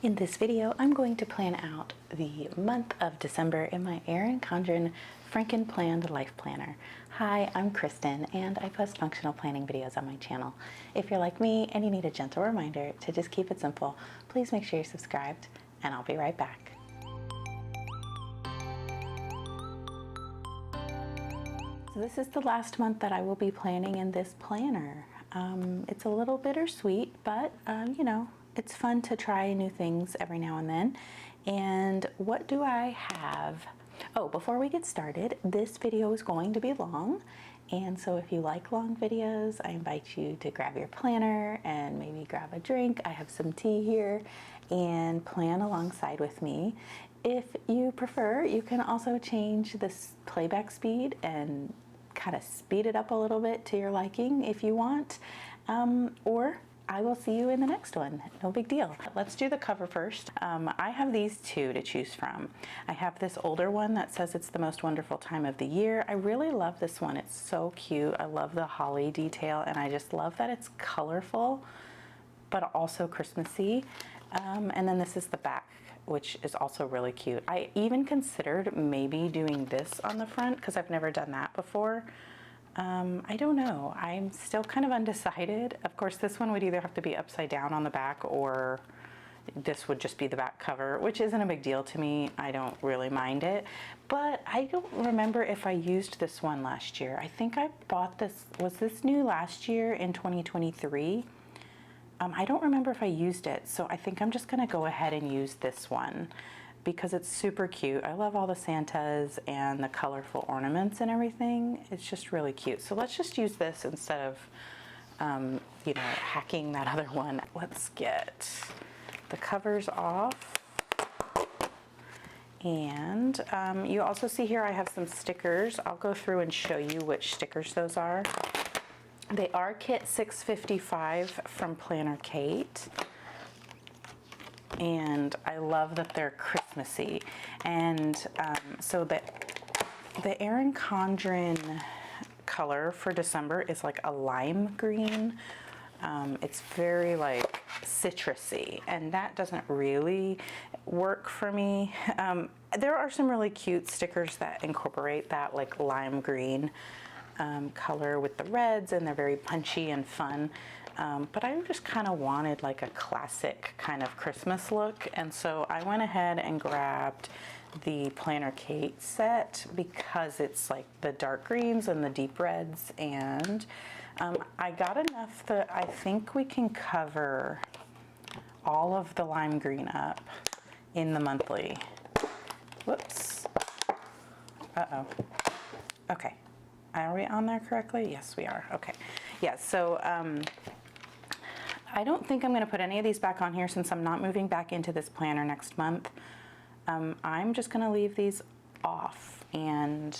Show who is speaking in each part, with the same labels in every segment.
Speaker 1: In this video, I'm going to plan out the month of December in my Erin Condren Franken Planned Life Planner. Hi, I'm Kristen, and I post functional planning videos on my channel. If you're like me and you need a gentle reminder to just keep it simple, please make sure you're subscribed, and I'll be right back. So this is the last month that I will be planning in this planner. It's a little bittersweet, but you know, it's fun to try new things every now and then. And what do I have? Oh, before we get started, this video is going to be long. And so if you like long videos, I invite you to grab your planner and maybe grab a drink. I have some tea here and plan alongside with me. If you prefer, you can also change this playback speed and kind of speed it up a little bit to your liking if you want, or I will see you in the next one. No big deal. Let's do the cover first. I have these two to choose from. I have this older one that says it's the most wonderful time of the year. I really love this one. It's so cute. I love the holly detail, and I just love that it's colorful but also Christmassy. And then this is the back, which is also really cute. I even considered maybe doing this on the front because I've never done that before. I don't know. I'm still kind of undecided. Of course, this one would either have to be upside down on the back or this would just be the back cover, which isn't a big deal to me. I don't really mind it. But I don't remember if I used this one last year. I think I bought this, was this new last year in 2023? I don't remember if I used it, so I think I'm just gonna go ahead and use this one because it's super cute. I love all the Santas and the colorful ornaments and everything. It's just really cute. So let's just use this instead of, you know, hacking that other one. Let's get the covers off. And you also see here I have some stickers. I'll go through and show you which stickers those are. They are kit 655 from Planner Kate. And I love that they're Christmassy. And so the Erin Condren color for December is like a lime green. It's very like citrusy, and that doesn't really work for me. There are some really cute stickers that incorporate that like lime green color with the reds, and they're very punchy and fun. But I just kind of wanted like a classic kind of Christmas look, and so I went ahead and grabbed the Planner Kate set because it's like the dark greens and the deep reds, and I got enough that I think we can cover all of the lime green up in the monthly. Whoops. Uh-oh. Okay. Are we on there correctly? Yes, we are. Okay. Yeah, so I don't think I'm going to put any of these back on here since I'm not moving back into this planner next month. I'm just going to leave these off, and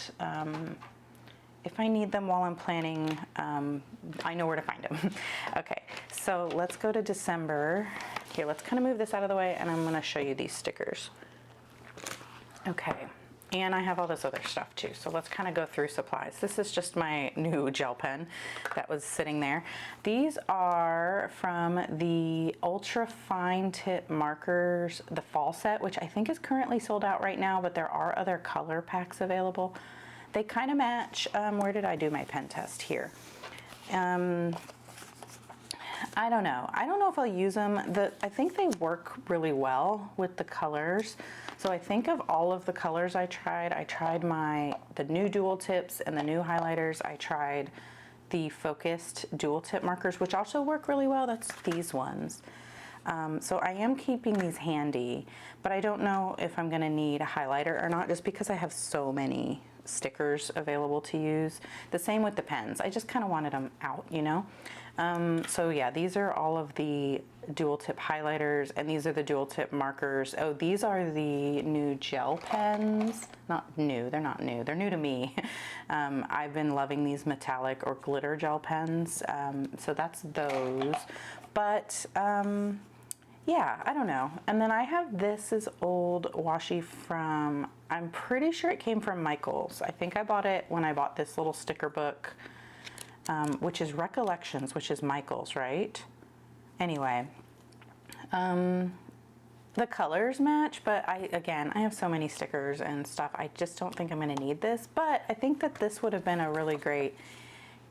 Speaker 1: if I need them while I'm planning, I know where to find them. Okay, so let's go to December. Here, let's kind of move this out of the way, and I'm going to show you these stickers. Okay. And I have all this other stuff too. So let's kind of go through supplies. This is just my new gel pen that was sitting there. These are from the Ultra Fine Tip Markers, the fall set, which I think is currently sold out right now, but there are other color packs available. They kind of match, where did I do my pen test? Here. I don't know. I don't know if I'll use them. I think they work really well with the colors. So I think of all of the colors I tried the new dual tips and the new highlighters. I tried the focused dual tip markers, which also work really well. That's these ones. So I am keeping these handy, but I don't know if I'm gonna need a highlighter or not, just because I have so many stickers available to use. The same with the pens. I just kind of wanted them out, you know? So yeah, these are all of the dual tip highlighters, and these are the dual tip markers. Oh, these are the new gel pens. Not new, they're not new. They're new to me. I've been loving these metallic or glitter gel pens. So that's those. But yeah, I don't know. And then I have this is old washi from, I'm pretty sure it came from Michael's. I think I bought it when I bought this little sticker book, which is Recollections, which is Michael's, right? Anyway, the colors match, but again, I have so many stickers and stuff, I just don't think I'm gonna need this, but I think that this would have been a really great,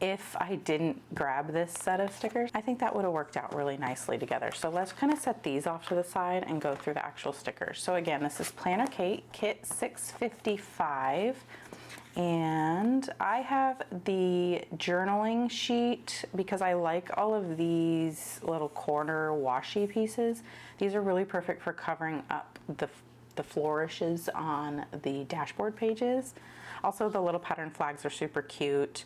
Speaker 1: if I didn't grab this set of stickers, I think that would have worked out really nicely together. So let's kind of set these off to the side and go through the actual stickers. So again, this is Planner Kit 655. And I have the journaling sheet because I like all of these little corner washi pieces. These are really perfect for covering up the flourishes on the dashboard pages. Also, the little pattern flags are super cute.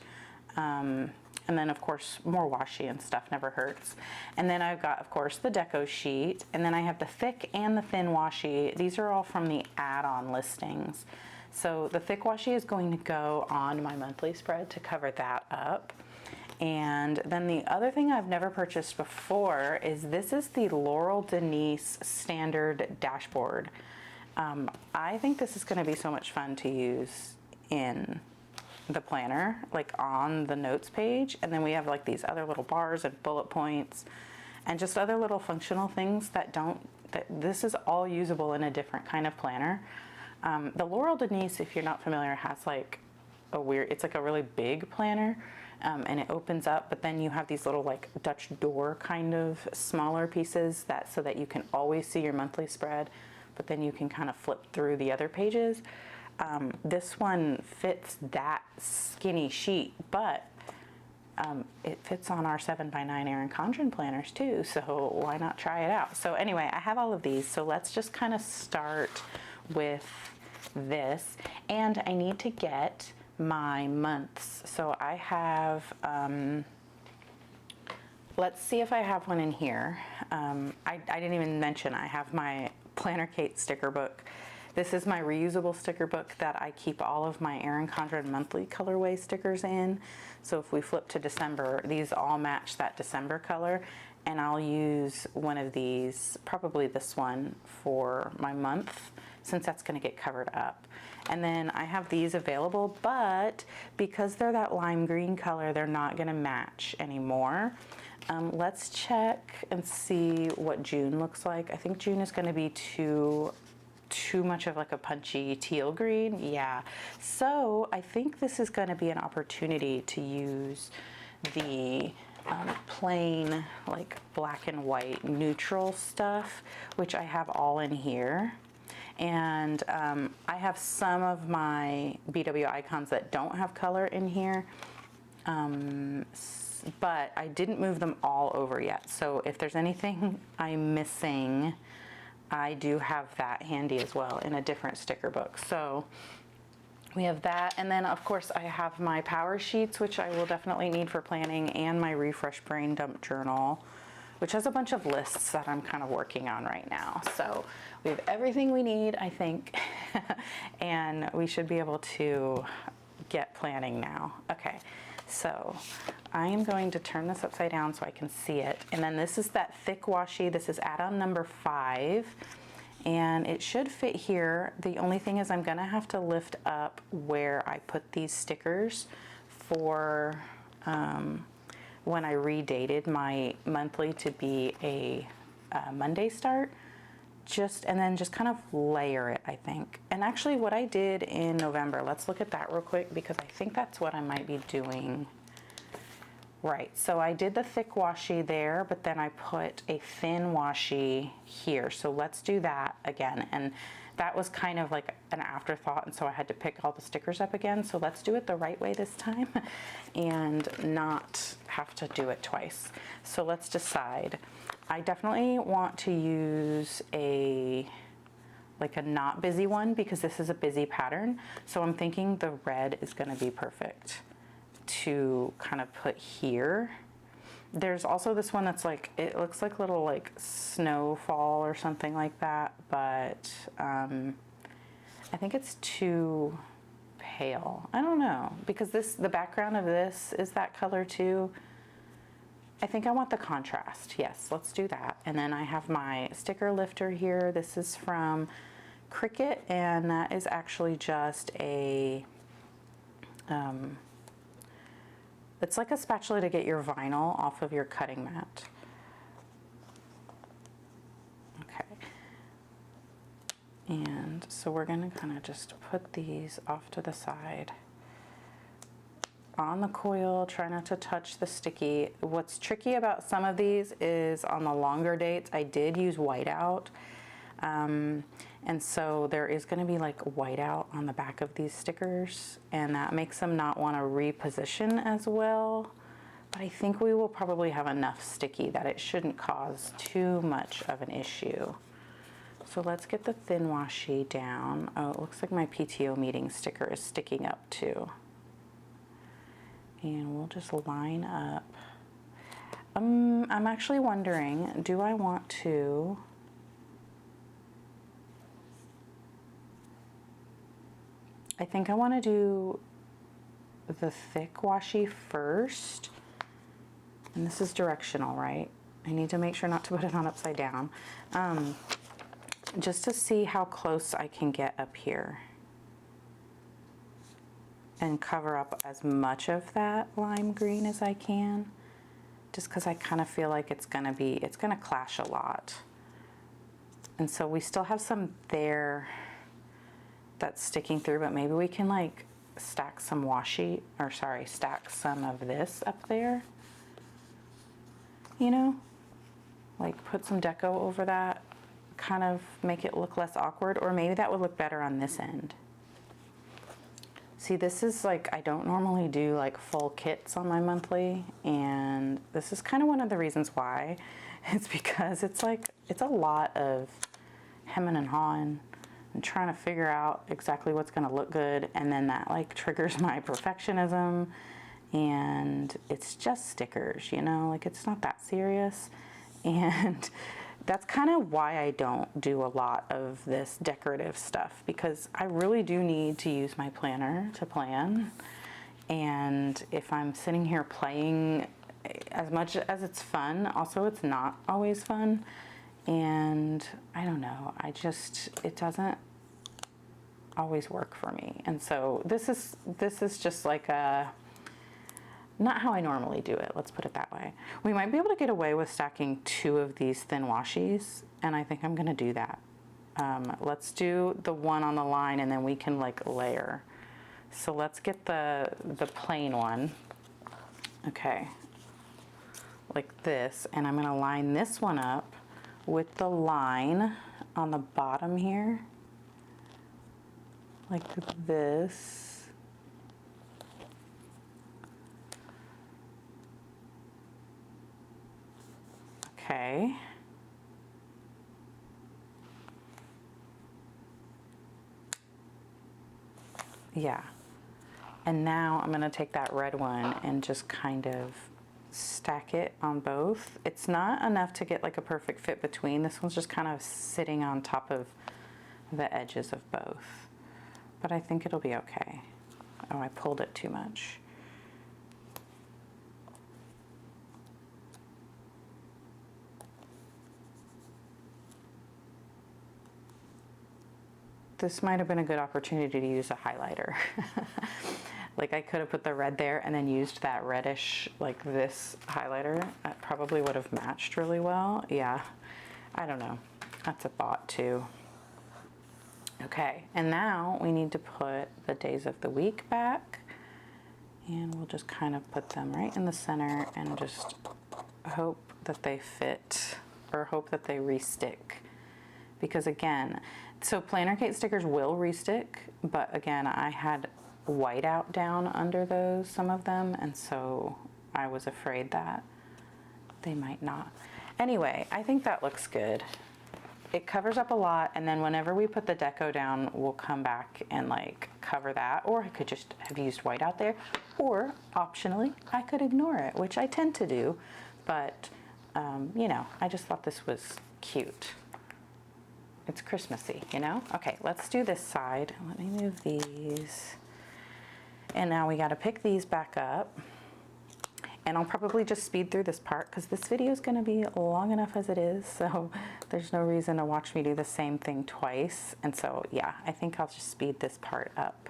Speaker 1: And then of course more washi and stuff never hurts. And then I've got of course the deco sheet, and then I have the thick and the thin washi. These are all from the add-on listings. So the thick washi is going to go on my monthly spread to cover that up. And then the other thing I've never purchased before is this is the Laurel Denise standard dashboard. I think this is going to be so much fun to use in the planner, like on the notes page. And then we have like these other little bars and bullet points and just other little functional things that this is all usable in a different kind of planner. The Laurel Denise, if you're not familiar, has like it's like a really big planner, and it opens up, but then you have these little like Dutch door kind of smaller pieces so that you can always see your monthly spread, but then you can kind of flip through the other pages. This one fits that skinny sheet, but it fits on our 7x9 Erin Condren planners too, so why not try it out? So anyway, I have all of these, so let's just kind of start with this. And I need to get my months. So I have, let's see if I have one in here. I didn't even mention I have my Planner Kate sticker book. This is my reusable sticker book that I keep all of my Erin Condren monthly colorway stickers in. So if we flip to December, these all match that December color, and I'll use one of these, probably this one, for my month, since that's going to get covered up. And then I have these available, but because they're that lime green color, they're not going to match anymore. Let's check and see what June looks like. I think June is going to be too much of like a punchy teal green. Yeah, so I think this is going to be an opportunity to use the plain like black and white neutral stuff, which I have all in here. And I have some of my BW icons that don't have color in here, but I didn't move them all over yet. So if there's anything I'm missing, I do have that handy as well in a different sticker book. So we have that, and then of course I have my power sheets, which I will definitely need for planning, and my Refresh Brain Dump journal, which has a bunch of lists that I'm kind of working on right now. So we have everything we need, I think, and we should be able to get planning now. Okay, so I am going to turn this upside down so I can see it. And then this is that thick washi. This is add-on number 5, and it should fit here. The only thing is I'm gonna have to lift up where I put these stickers for when I redated my monthly to be a Monday start, and then just kind of layer it, I think. And actually what I did in November, let's look at that real quick, because I think that's what I might be doing. Right, so I did the thick washi there, but then I put a thin washi here. So let's do that again. And that was kind of like an afterthought, and so I had to pick all the stickers up again. So let's do it the right way this time and not have to do it twice. So let's decide. I definitely want to use a not busy one, because this is a busy pattern. So I'm thinking the red is going to be perfect to kind of put here. There's also this one that's like, it looks like little like snowfall or something like that, but I think it's too pale. I don't know, because the background of this is that color too. I think I want the contrast. Yes, let's do that. And then I have my sticker lifter here. This is from Cricut, and that is actually just a it's like a spatula to get your vinyl off of your cutting mat. Okay, And so we're gonna kind of just put these off to the side on the coil. Try not to touch the sticky. What's tricky about some of these is on the longer dates, I did use whiteout. And so there is going to be like whiteout on the back of these stickers, and that makes them not want to reposition as well. But I think we will probably have enough sticky that it shouldn't cause too much of an issue. So let's get the thin washi down. Oh, it looks like my PTO meeting sticker is sticking up too. And we'll just line up. I'm actually wondering, do I want to... I think I want to do the thick washi first. And this is directional, right? I need to make sure not to put it on upside down. Just to see how close I can get up here. And cover up as much of that lime green as I can. Just because I kind of feel like it's gonna clash a lot. And so we still have some there that's sticking through, but maybe we can like stack some washi, or sorry, stack some of this up there. You know, like put some deco over that, kind of make it look less awkward, or maybe that would look better on this end. See, this is like, I don't normally do like full kits on my monthly, and this is kind of one of the reasons why. It's because it's like, it's a lot of hemming and hawing and trying to figure out exactly what's gonna look good, and then that like triggers my perfectionism, and it's just stickers, you know, like it's not that serious. And that's kind of why I don't do a lot of this decorative stuff, because I really do need to use my planner to plan. And if I'm sitting here playing, as much as it's fun, also it's not always fun. And I don't know, it doesn't always work for me. And so this is just like not how I normally do it, let's put it that way. We might be able to get away with stacking 2 of these thin washies, and I think I'm gonna do that. Let's do the one on the line, and then we can like layer. So let's get the plain one. Okay, like this, and I'm gonna line this one up with the line on the bottom here, like this. Okay. Yeah. And now I'm going to take that red one and just kind of stack it on both. It's not enough to get like a perfect fit between. This one's just kind of sitting on top of the edges of both. But I think it'll be okay. Oh, I pulled it too much. This might have been a good opportunity to use a highlighter. Like I could have put the red there and then used that reddish, like this highlighter. That probably would have matched really well. Yeah, I don't know. That's a thought too. Okay, and now we need to put the days of the week back. And we'll just kind of put them right in the center and just hope that they fit, or hope that they re-stick. Because again, so planner Kate stickers will re-stick, but again, I had whiteout down under those, some of them, and so I was afraid that they might not. Anyway, I think that looks good. It covers up a lot, and then whenever we put the deco down, we'll come back and like cover that, or I could just have used whiteout there, or optionally, I could ignore it, which I tend to do, but you know, I just thought this was cute. It's Christmassy, you know? Okay, let's do this side. Let me move these. And now we got to pick these back up. And I'll probably just speed through this part because this video is going to be long enough as it is. So there's no reason to watch me do the same thing twice. And so, yeah, I think I'll just speed this part up.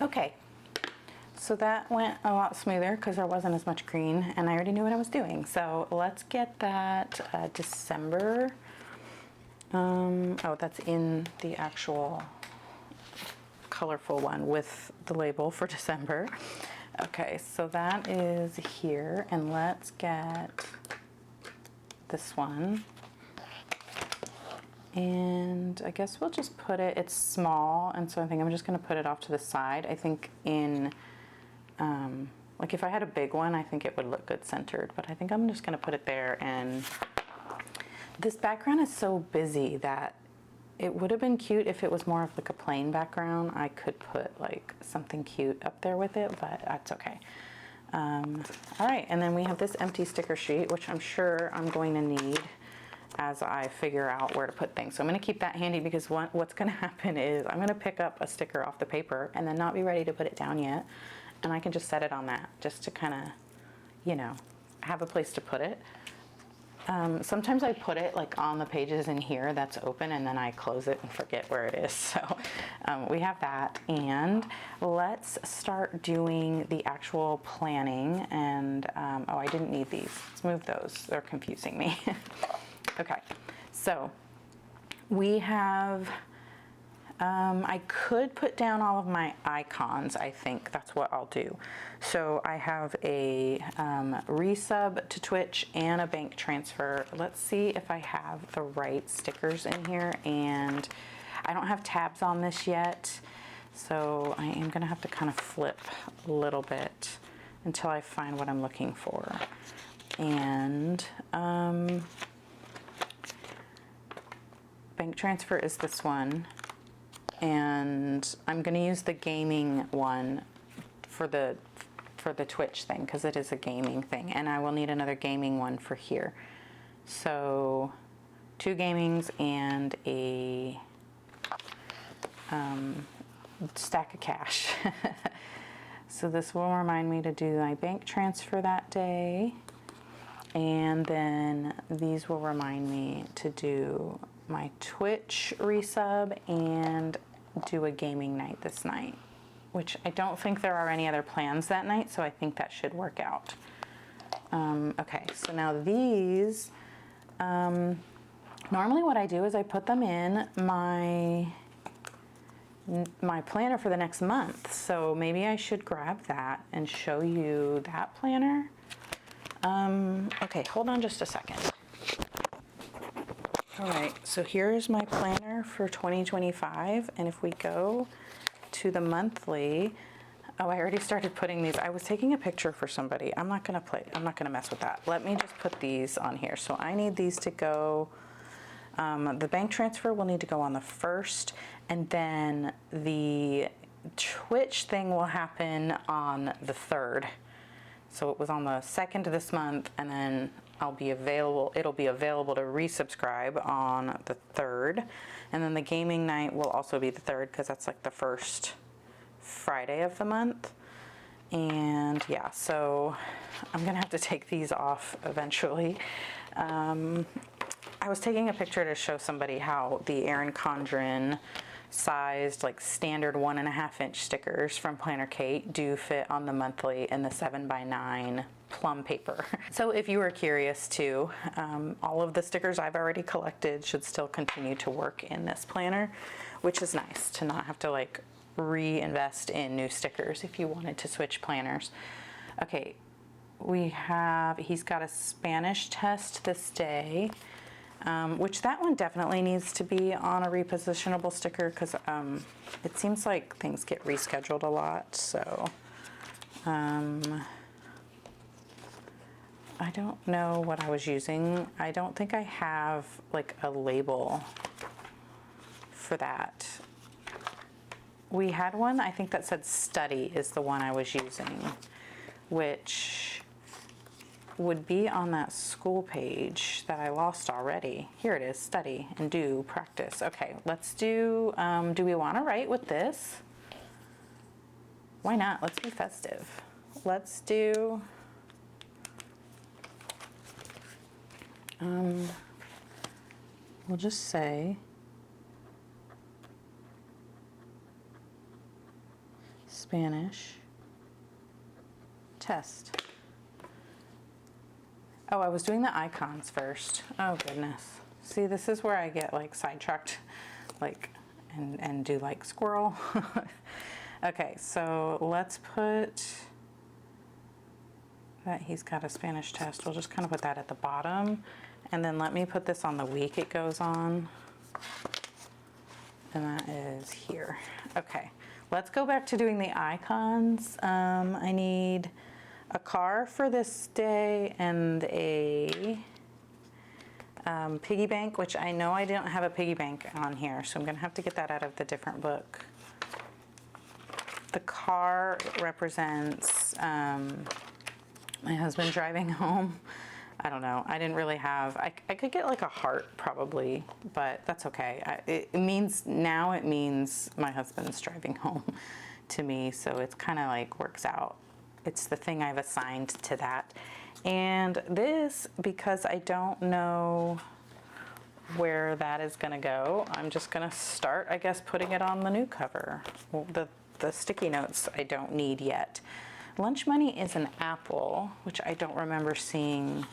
Speaker 1: Okay, so that went a lot smoother because there wasn't as much green and I already knew what I was doing. So let's get that December. Oh, that's in the actual colorful one with the label for December. Okay, so that is here, and let's get this one. And I guess we'll just put it, it's small, and so I think I'm just gonna put it off to the side. I think in, like if I had a big one, I think it would look good centered, but I think I'm just gonna put it there. And this background is so busy that it would have been cute if it was more of like a plain background. I could put like something cute up there with it, but that's okay. All right, and then we have this empty sticker sheet, which I'm sure I'm going to need as I figure out where to put things. So I'm gonna keep that handy because what's gonna happen is I'm gonna pick up a sticker off the paper and then not be ready to put it down yet. And I can just set it on that just to kind of, you know, have a place to put it. Sometimes I put it like on the pages in here that's open and then I close it and forget where it is. So we have that, and let's start doing the actual planning. And oh, I didn't need these. Let's move those. They're confusing me. Okay, so we have, I could put down all of my icons. I think that's what I'll do. So I have a resub to Twitch and a bank transfer. Let's see if I have the right stickers in here, and I don't have tabs on this yet. So I am gonna have to kind of flip a little bit until I find what I'm looking for. And bank transfer is this one, and I'm going to use the gaming one for the Twitch thing because it is a gaming thing, and I will need another gaming one for here. So 2 gamings and a stack of cash. So this will remind me to do my bank transfer that day, and then these will remind me to do my Twitch resub and do a gaming night this night, which I don't think there are any other plans that night, so I think that should work out. Okay, so now these, normally what I do is I put them in my planner for the next month, so maybe I should grab that and show you that planner. Okay, hold on just a second. All right, so here's my planner for 2025, and if we go to the monthly, oh, I already started putting these. I was taking a picture for somebody. I'm not gonna mess with that. Let me just put these on here. So I need these to go, the bank transfer will need to go on the 1st, and then the Twitch thing will happen on the 3rd. So it was on the 2nd of this month, and then it'll be available to resubscribe on the 3rd. And then the gaming night will also be the 3rd because that's like the first Friday of the month. And yeah, so I'm gonna have to take these off eventually. I was taking a picture to show somebody how the Erin Condren sized, like standard 1.5-inch stickers from Planner Kate do fit on the monthly in the 7x9 plum paper. So if you were curious too, all of the stickers I've already collected should still continue to work in this planner, which is nice to not have to like reinvest in new stickers if you wanted to switch planners. Okay, he's got a Spanish test this day. Which that one definitely needs to be on a repositionable sticker because it seems like things get rescheduled a lot. So I don't know what I was using. I don't think I have like a label for that. We had one, I think that said study is the one I was using, which would be on that school page that I lost already. Here it is, study and do practice. Okay, let's do we want to write with this? Why not? Let's be festive. Let's do, we'll just say Spanish test. Oh, I was doing the icons first. Oh goodness. See, this is where I get like sidetracked, like, and do like squirrel. Okay, so let's put that he's got a Spanish test. We'll just kind of put that at the bottom. And then let me put this on the week it goes on. And that is here. Okay, let's go back to doing the icons. I need a car for this day and a piggy bank, which I know I didn't have a piggy bank on here, so I'm gonna have to get that out of the different book. The car represents my husband driving home. I don't know, I didn't really have, I could get like a heart probably, but that's okay. It means my husband's driving home to me, so it's kind of like works out. It's the thing I've assigned to that. And this, because I don't know where that is gonna go, I'm just gonna start, I guess, putting it on the new cover. Well, the sticky notes I don't need yet. Lunch money is an apple, which I don't remember seeing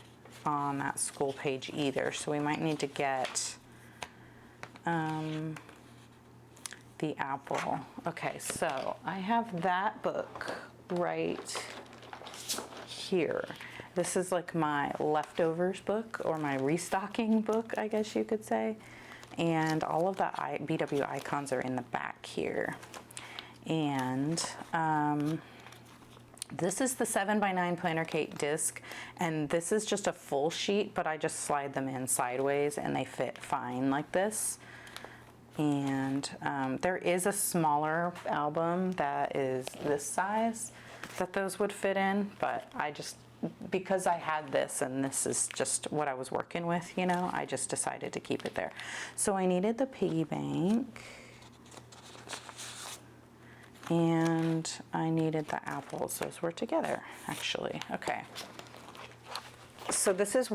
Speaker 1: on that school page either, so we might need to get the apple. Okay, so I have that book right here. This is like my leftovers book, or my restocking book, I guess you could say. And all of the BW icons are in the back here. And this is the 7x9 Planner Cake disc, and this is just a full sheet, but I just slide them in sideways and they fit fine like this. And there is a smaller album that is this size that those would fit in, but I just, because I had this and this is just what I was working with, you know, I just decided to keep it there. So I needed the piggy bank, and I needed the apples. Those were together, actually. Okay. So this is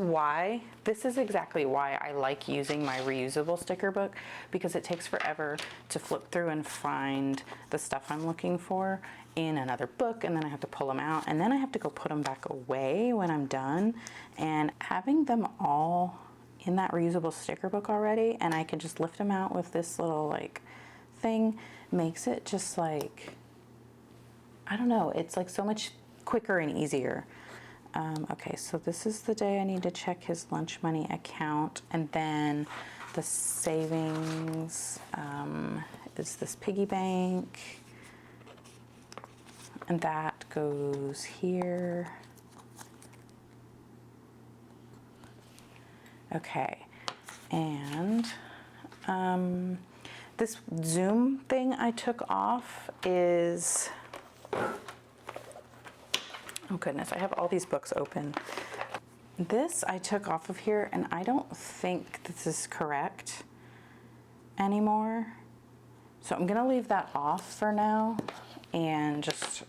Speaker 1: exactly why I like using my reusable sticker book, because it takes forever to flip through and find the stuff I'm looking for in another book, and then I have to pull them out, and then I have to go put them back away when I'm done. And having them all in that reusable sticker book already, and I can just lift them out with this little like thing, makes it just like, I don't know, it's like so much quicker and easier. Okay, so this is the day I need to check his lunch money account, and then the savings is this piggy bank, and that goes here. Okay, and this Zoom thing I took off is, oh goodness, I have all these books open. This I took off of here, and I don't think this is correct anymore. So I'm gonna leave that off for now and just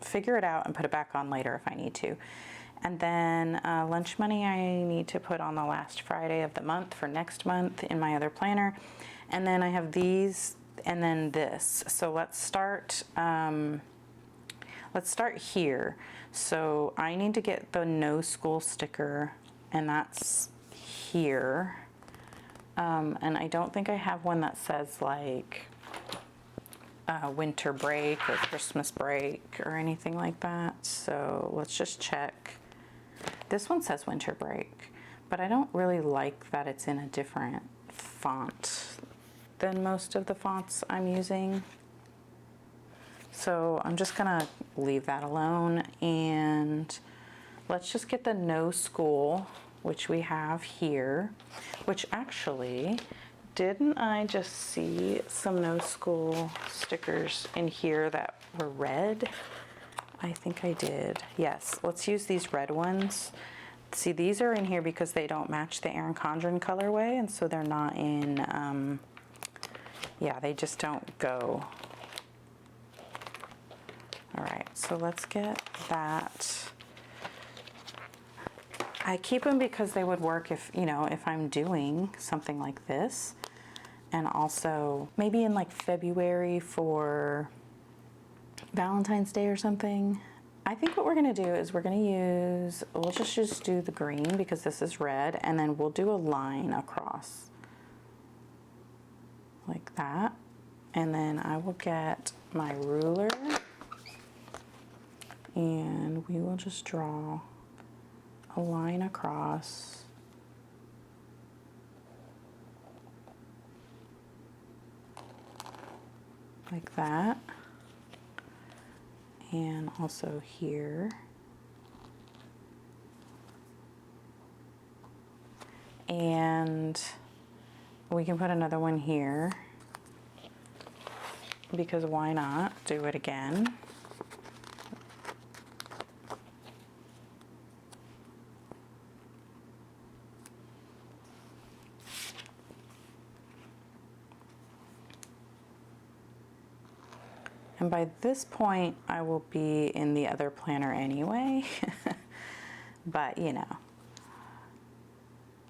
Speaker 1: figure it out and put it back on later if I need to. And then lunch money I need to put on the last Friday of the month for next month in my other planner. And then I have these, and then this. So let's start here. So I need to get the no school sticker, and that's here. And I don't think I have one that says like winter break or Christmas break or anything like that. So let's just check. This one says winter break, but I don't really like that it's in a different font than most of the fonts I'm using. So I'm just gonna leave that alone, and let's just get the no school, which we have here, which actually, didn't I just see some no school stickers in here that were red? I think I did. Yes, let's use these red ones. See, these are in here because they don't match the Erin Condren colorway, and so they're not in, yeah, they just don't go. All right, so let's get that. I keep them because they would work if, you know, if I'm doing something like this, and also maybe in like February for Valentine's Day or something. I think what we're gonna do is we'll just do the green because this is red, and then we'll do a line across like that. And then I will get my ruler and we will just draw a line across like that. And also here. And we can put another one here because why not do it again? And by this point, I will be in the other planner anyway, but you know,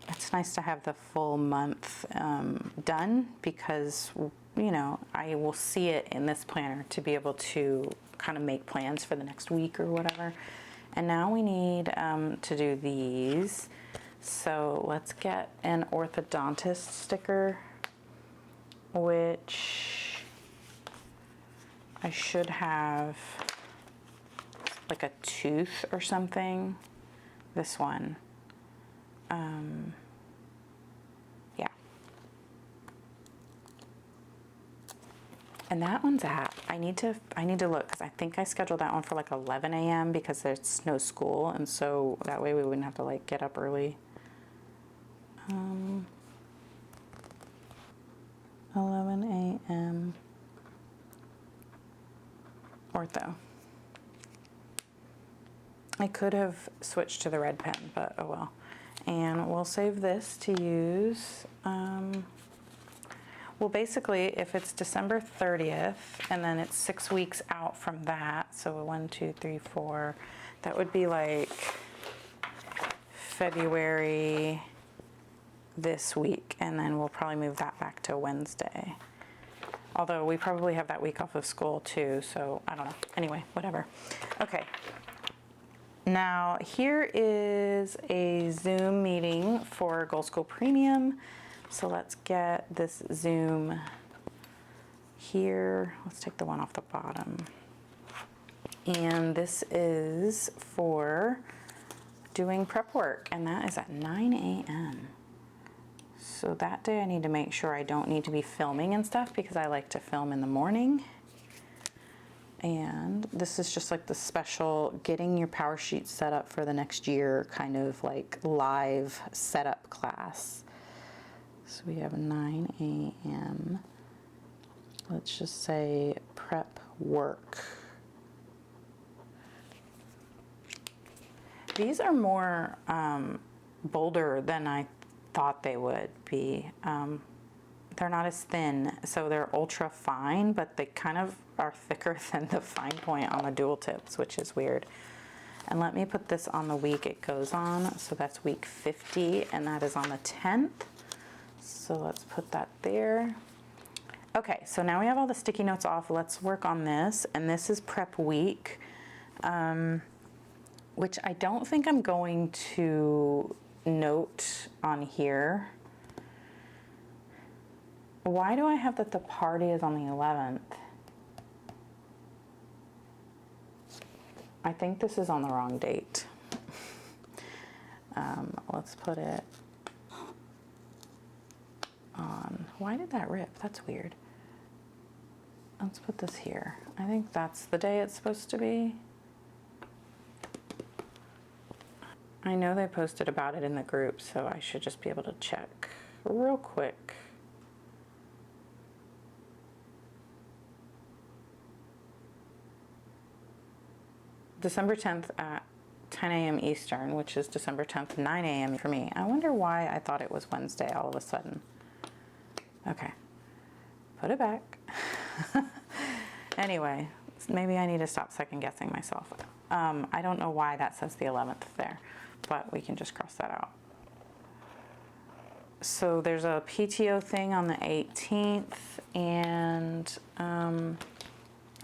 Speaker 1: it's nice to have the full month done because, you know, I will see it in this planner to be able to kind of make plans for the next week or whatever. And now we need to do these. So let's get an orthodontist sticker, which I should have like a tooth or something. This one. Yeah. And that one's at, I need to look because I think I scheduled that one for like 11 a.m. because there's no school, and so that way we wouldn't have to like get up early. 11 a.m. ortho. I could have switched to the red pen, but oh well. And we'll save this to use. Well, basically, if it's December 30th, and then it's 6 weeks out from that, so 1, 2, 3, 4, that would be like February this week, and then we'll probably move that back to Wednesday. Although we probably have that week off of school too, so I don't know. Anyway, whatever. Okay. Now here is a Zoom meeting for Goal School Premium. So let's get this Zoom here. Let's take the one off the bottom. And this is for doing prep work, and that is at 9 a.m. So that day I need to make sure I don't need to be filming and stuff because I like to film in the morning. And this is just like the special getting your power sheet set up for the next year kind of like live setup class. So we have 9 a.m. Let's just say prep work. These are more bolder than I thought they would be. They're not as thin, so they're ultra fine, but they kind of are thicker than the fine point on the dual tips, which is weird. And let me put this on the week it goes on. So that's week 50, and that is on the 10th. So let's put that there. Okay, so now we have all the sticky notes off. Let's work on this, and this is prep week, which I don't think I'm going to note on here. Why do I have that the party is on the 11th? I think this is on the wrong date. Let's put it on. Why did that rip? That's weird. Let's put this here. I think that's the day it's supposed to be. I know they posted about it in the group, so I should just be able to check real quick. December 10th at 10 a.m. Eastern, which is December 10th, 9 a.m. for me. I wonder why I thought it was Wednesday all of a sudden. Okay, put it back. Anyway, maybe I need to stop second guessing myself. I don't know why that says the 11th there, but we can just cross that out. So there's a PTO thing on the 18th, and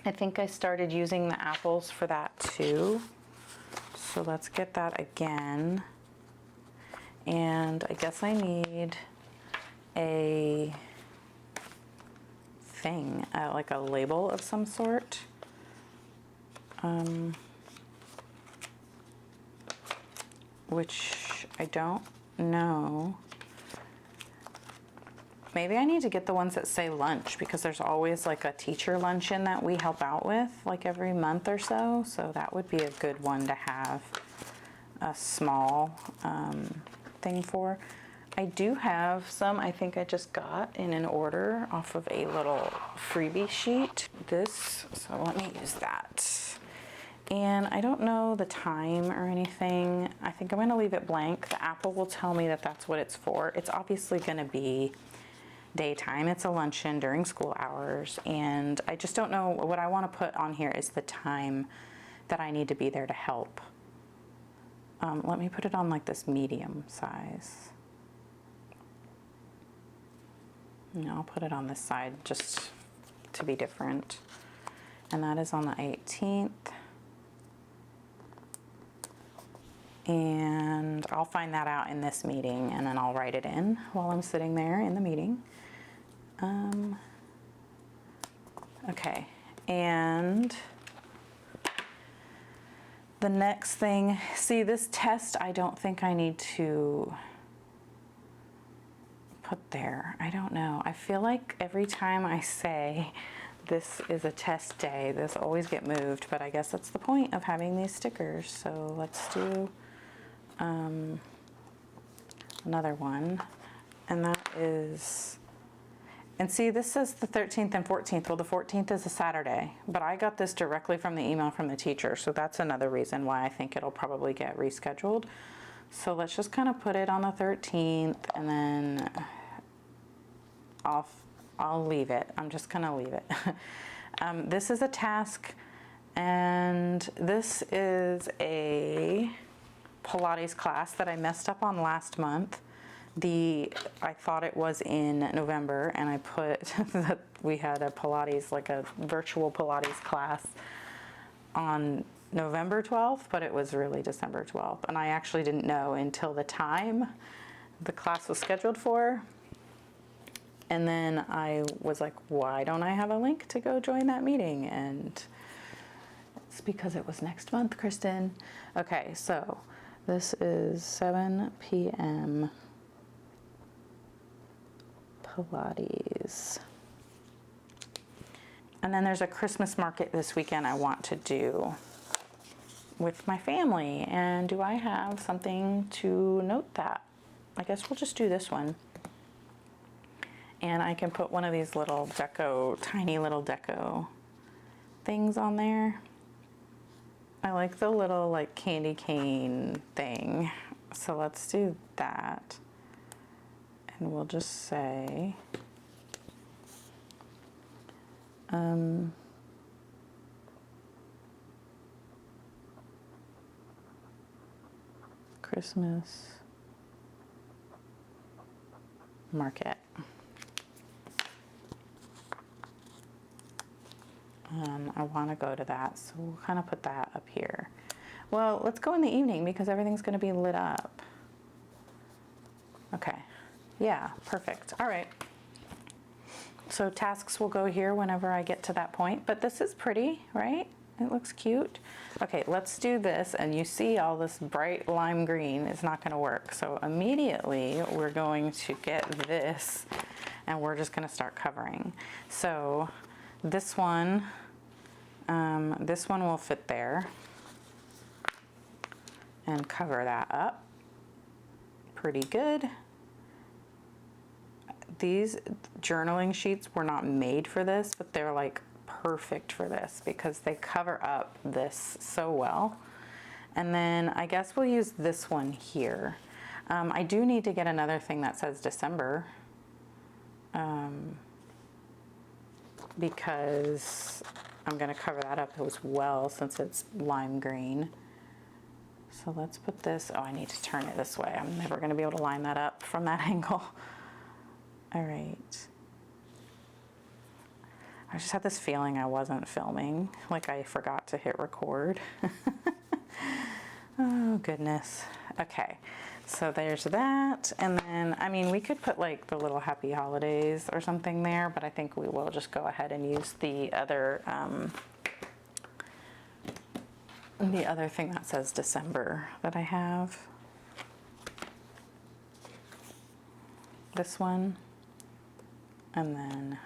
Speaker 1: I think I started using the apples for that too. So let's get that again. And I guess I need a thing, like a label of some sort. Which I don't know. Maybe I need to get the ones that say lunch, because there's always like a teacher luncheon that we help out with like every month or so. So that would be a good one to have a small thing for. I do have some, I think I just got in an order off of a little freebie sheet. So let me use that. And I don't know the time or anything. I think I'm gonna leave it blank. The apple will tell me that that's what it's for. It's obviously gonna be daytime. It's a luncheon during school hours. And I just don't know, what I wanna put on here is the time that I need to be there to help. Let me put it on like this medium size. No, I'll put it on this side just to be different. And that is on the 18th. And I'll find that out in this meeting, and then I'll write it in while I'm sitting there in the meeting. Okay, and the next thing, see this test, I don't think I need to put there. I don't know. I feel like every time I say this is a test day, this always get moved, but I guess that's the point of having these stickers. So let's do another one, and that is, and see, this says the 13th and 14th. Well, the 14th is a Saturday, but I got this directly from the email from the teacher, so that's another reason why I think it'll probably get rescheduled. So let's just kind of put it on the 13th, and then I'll leave it. I'm just gonna leave it. This is a task, and this is a Pilates class that I messed up on last month. I thought it was in November, and I put that we had a Pilates, like a virtual Pilates class on November 12th, but it was really December 12th. And I actually didn't know until the time the class was scheduled for. And then I was like, why don't I have a link to go join that meeting? And it's because it was next month, Kristen. Okay, so this is 7 p.m. Pilates. And then there's a Christmas market this weekend I want to do with my family. And do I have something to note that? I guess we'll just do this one. And I can put one of these little tiny little deco things on there. I like the little like candy cane thing. So let's do that. And we'll just say, Christmas market. I want to go to that, so we'll kind of put that up here. Well, let's go in the evening because everything's going to be lit up. Okay, yeah, perfect. All right. So tasks will go here whenever I get to that point, but this is pretty, right? It looks cute. Okay, let's do this, and you see all this bright lime green is not going to work. So immediately we're going to get this, and we're just going to start covering. So this one will fit there and cover that up pretty good. These journaling sheets were not made for this, but they're like perfect for this because they cover up this so well. And then I guess we'll use this one here. I do need to get another thing that says December, because I'm going to cover that up as well since it's lime green. So let's put this, I need to turn it this way. I'm never going to be able to line that up from that angle. All right. I just had this feeling I wasn't filming, like I forgot to hit record. Oh goodness. Okay, so there's that. And then, I mean, we could put like the little happy holidays or something there, but I think we will just go ahead and use the other thing that says December that I have. This one. And then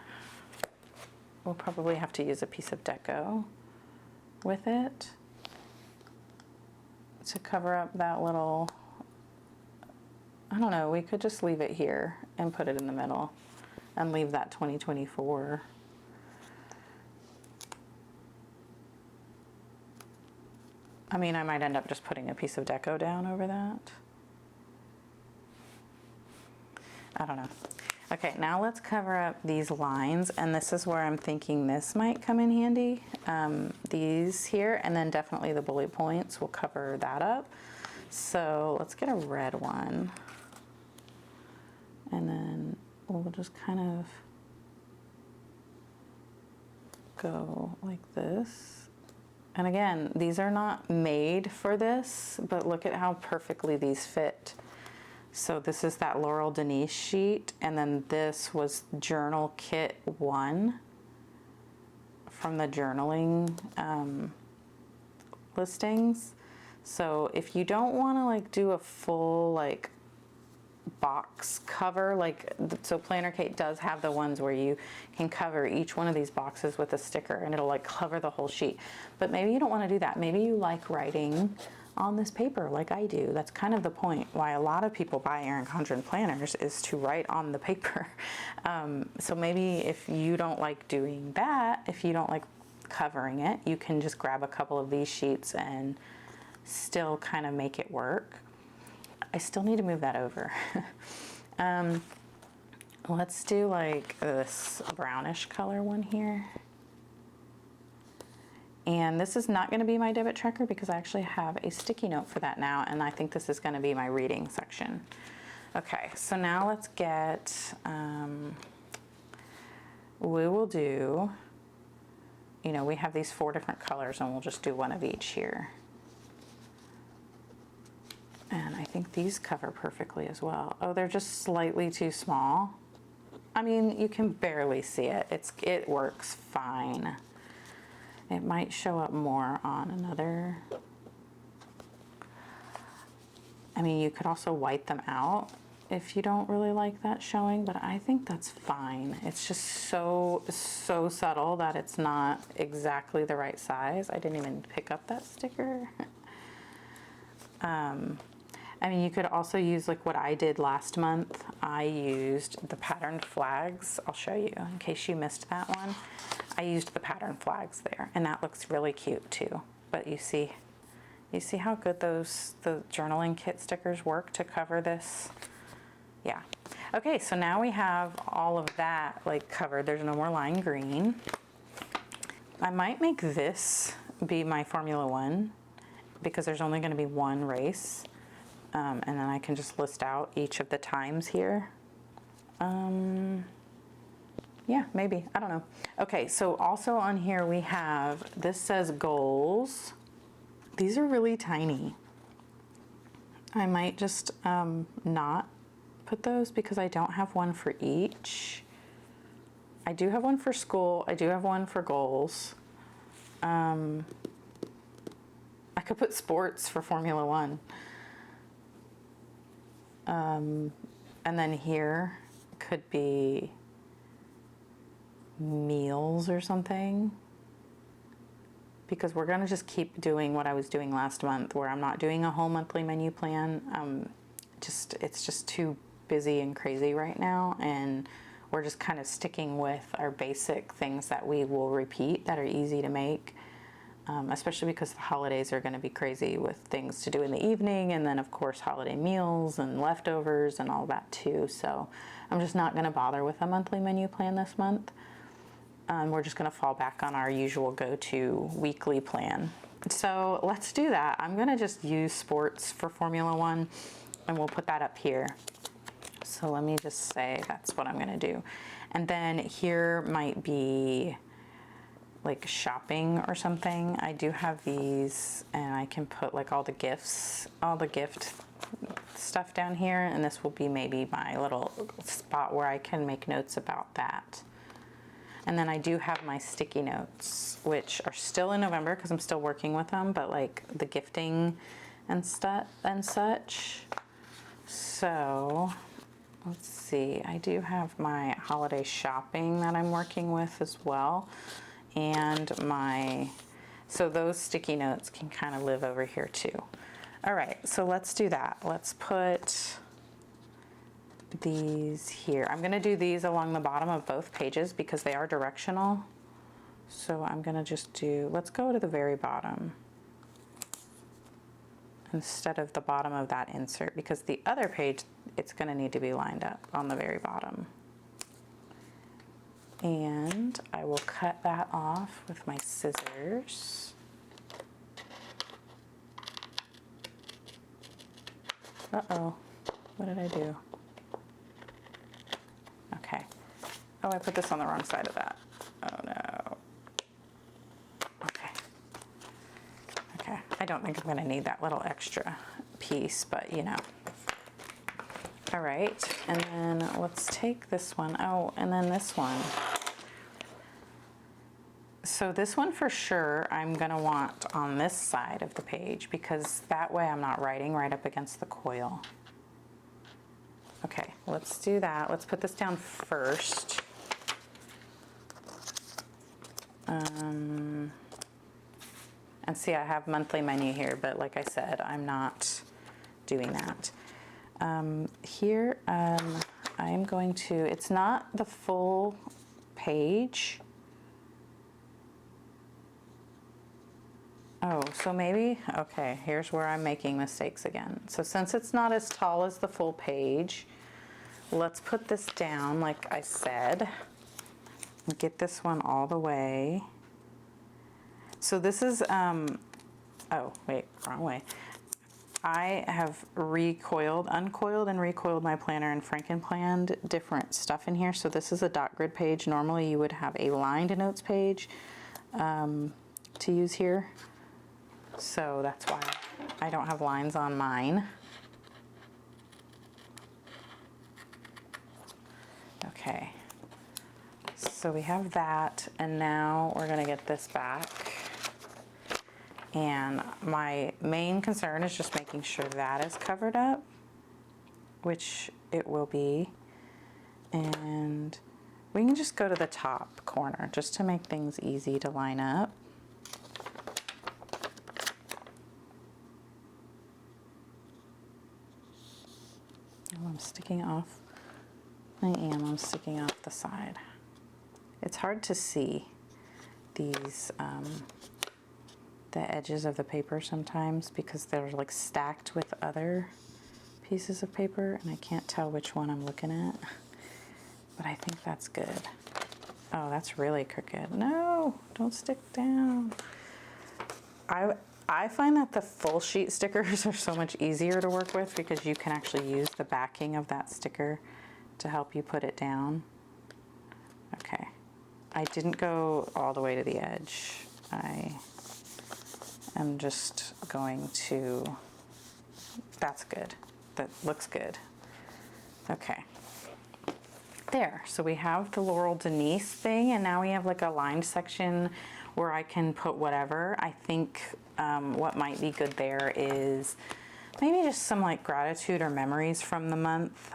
Speaker 1: we'll probably have to use a piece of deco with it to cover up that little, I don't know, we could just leave it here and put it in the middle and leave that 2024. I mean, I might end up just putting a piece of deco down over that. I don't know. Okay, now let's cover up these lines, and this is where I'm thinking this might come in handy. These here, and then definitely the bullet points will cover that up. So let's get a red one. And then we'll just kind of go like this. And again, these are not made for this, but look at how perfectly these fit. So this is that Laurel Denise sheet, and then this was Journal Kit 1 from the journaling listings. So if you don't want to like do a full like box cover, like, so Planner Kate does have the ones where you can cover each one of these boxes with a sticker and it'll like cover the whole sheet. But maybe you don't want to do that. Maybe you like writing on this paper like I do. That's kind of the point why a lot of people buy Erin Condren planners, is to write on the paper. So maybe if you don't like doing that, if you don't like covering it, you can just grab a couple of these sheets and still kind of make it work. I still need to move that over. Let's do like this brownish color one here. And this is not going to be my debit tracker because I actually have a sticky note for that now, and I think this is going to be my reading section. Okay, so now let's get, we will do, you know, we have these 4 different colors and we'll just do one of each here. And I think these cover perfectly as well. Oh, they're just slightly too small. I mean, you can barely see it. It works fine. It might show up more on another. I mean, you could also white them out if you don't really like that showing, but I think that's fine. It's just so subtle that it's not exactly the right size. I didn't even pick up that sticker. I mean, you could also use like what I did last month. I used the patterned flags. I'll show you in case you missed that one. I used the patterned flags there, and that looks really cute too. But you see how good the journaling kit stickers work to cover this? Yeah. Okay, so now we have all of that like covered. There's no more lime green. I might make this be my Formula One because there's only going to be one race. And then I can just list out each of the times here. Yeah, maybe, I don't know. Okay, so also on here we have, this says goals. These are really tiny. I might just not put those because I don't have one for each. I do have one for school. I do have one for goals. I could put sports for Formula One. And then here could be meals or something, because we're going to just keep doing what I was doing last month, where I'm not doing a whole monthly menu plan. It's just too busy and crazy right now, and we're just kind of sticking with our basic things that we will repeat that are easy to make. Especially because the holidays are going to be crazy with things to do in the evening, and then of course holiday meals and leftovers and all that too. So I'm just not going to bother with a monthly menu plan this month. We're just going to fall back on our usual go-to weekly plan. So let's do that. I'm going to just use sports for Formula One, and we'll put that up here. So let me just say that's what I'm going to do. And then here might be like shopping or something, I do have these, and I can put like all the gifts, all the gift stuff down here, and this will be maybe my little spot where I can make notes about that. And then I do have my sticky notes, which are still in November because I'm still working with them, but like the gifting and stuff and such. So let's see, I do have my holiday shopping that I'm working with as well. And so those sticky notes can kind of live over here too. All right, so let's do that. Let's put these here. I'm gonna do these along the bottom of both pages because they are directional. So I'm gonna just let's go to the very bottom instead of the bottom of that insert, because the other page, it's gonna need to be lined up on the very bottom. And I will cut that off with my scissors. Uh-oh, what did I do? Okay. Oh, I put this on the wrong side of that. Oh no. Okay. Okay, I don't think I'm gonna need that little extra piece, but you know. All right, and then let's take this one. Oh, and then this one. So this one for sure I'm gonna want on this side of the page because that way I'm not writing right up against the coil. Okay, let's do that. Let's put this down first. And see, I have monthly menu here, but like I said, I'm not doing that. Here, I'm going to, it's not the full page. Oh, so maybe, okay, here's where I'm making mistakes again. So since it's not as tall as the full page, let's put this down like I said. Get this one all the way. So this is, oh wait, wrong way. I have uncoiled and recoiled my planner and frankenplanned different stuff in here. So this is a dot grid page. Normally you would have a lined notes page to use here. So that's why I don't have lines on mine. Okay, so we have that, and now we're gonna get this back. And my main concern is just making sure that is covered up, which it will be. And we can just go to the top corner just to make things easy to line up. Oh, I'm sticking off. I'm sticking off the side. It's hard to see these the edges of the paper sometimes because they're like stacked with other pieces of paper and I can't tell which one I'm looking at, but I think that's good. Oh, that's really crooked. No, don't stick down. I find that the full sheet stickers are so much easier to work with because you can actually use the backing of that sticker to help you put it down. Okay, I didn't go all the way to the edge. I'm just going to, that's good. That looks good. Okay. There, so we have the Laurel Denise thing, and now we have like a lined section where I can put whatever. I think what might be good there is maybe just some like gratitude or memories from the month.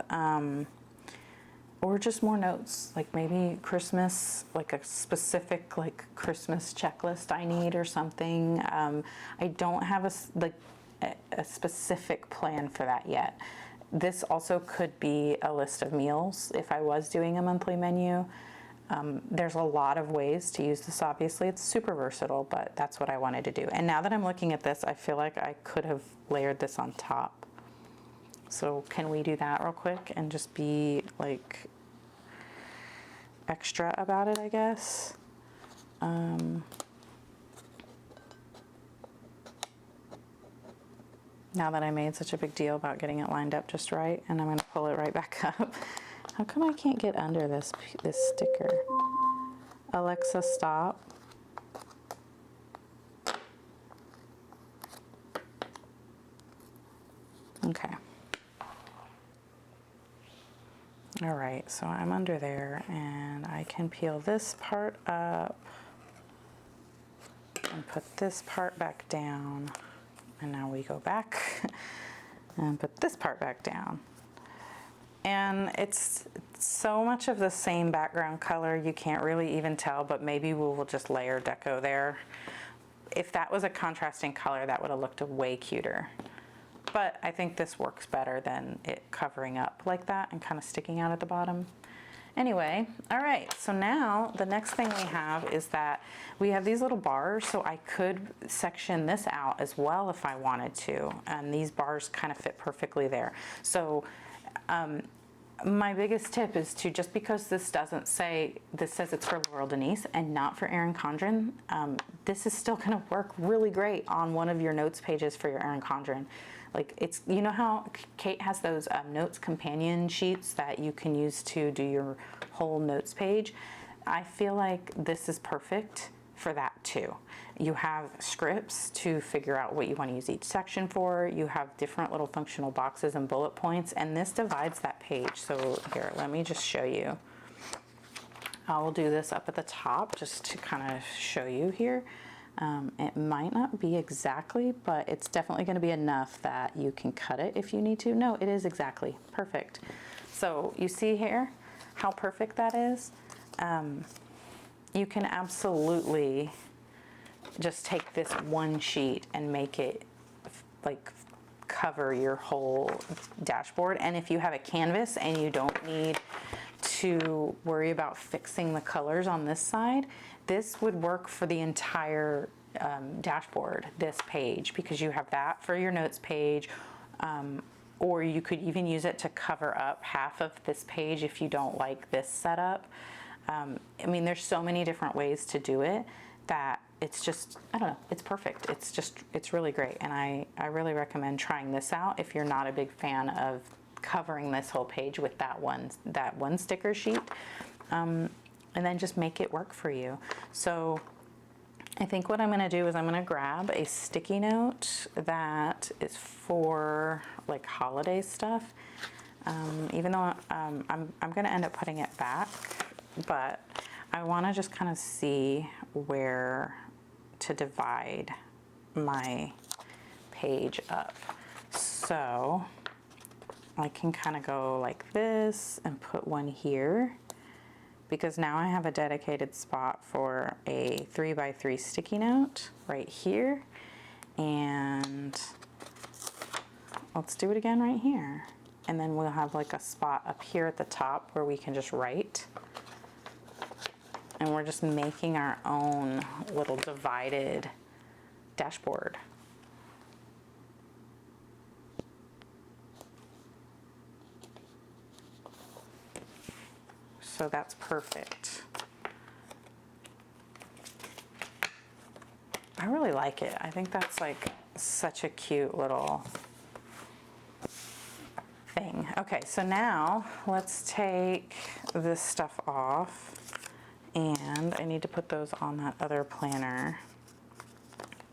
Speaker 1: Or just more notes, like maybe Christmas, like a specific like Christmas checklist I need or something. I don't have a specific plan for that yet. This also could be a list of meals if I was doing a monthly menu. There's a lot of ways to use this, obviously. It's super versatile, but that's what I wanted to do. And now that I'm looking at this, I feel like I could have layered this on top. So can we do that real quick and just be like extra about it, I guess? Now that I made such a big deal about getting it lined up just right, and I'm going to pull it right back up. How come I can't get under this sticker? Alexa, stop. Okay. All right, so I'm under there and I can peel this part up and put this part back down. And now we go back and put this part back down. And it's so much of the same background color, you can't really even tell, but maybe we'll just layer deco there. If that was a contrasting color, that would have looked way cuter. But I think this works better than it covering up like that and kind of sticking out at the bottom. Anyway, all right, so now the next thing we have is that we have these little bars, so I could section this out as well if I wanted to, and these bars kind of fit perfectly there. So my biggest tip is to, just because this doesn't say, this says it's for Laurel Denise and not for Erin Condren, this is still gonna work really great on one of your notes pages for your Erin Condren. Like, it's, you know how Kate has those notes companion sheets that you can use to do your whole notes page? I feel like this is perfect for that too. You have scripts to figure out what you want to use each section for. You have different little functional boxes and bullet points, and this divides that page. So here, let me just show you. I will do this up at the top just to kind of show you here. It might not be exactly, but it's definitely going to be enough that you can cut it if you need to. No, it is exactly perfect. So you see here how perfect that is? You can absolutely just take this one sheet and make it like cover your whole dashboard. And if you have a canvas and you don't need to worry about fixing the colors on this side, this would work for the entire dashboard, this page, because you have that for your notes page, or you could even use it to cover up half of this page if you don't like this setup. I mean, there's so many different ways to do it that it's just, I don't know, it's perfect. It's really great. And I really recommend trying this out if you're not a big fan of covering this whole page with that one sticker sheet, and then just make it work for you. So I think what I'm going to do is I'm going to grab a sticky note that is for like holiday stuff, even though I'm going to end up putting it back, but I want to just kind of see where to divide my page up. So I can kind of go like this and put one here, because now I have a dedicated spot for a 3x3 sticky note right here. And let's do it again right here. And then we'll have like a spot up here at the top where we can just write. And we're just making our own little divided dashboard. So that's perfect. I really like it. I think that's like such a cute little thing. Okay, so now let's take this stuff off, and I need to put those on that other planner.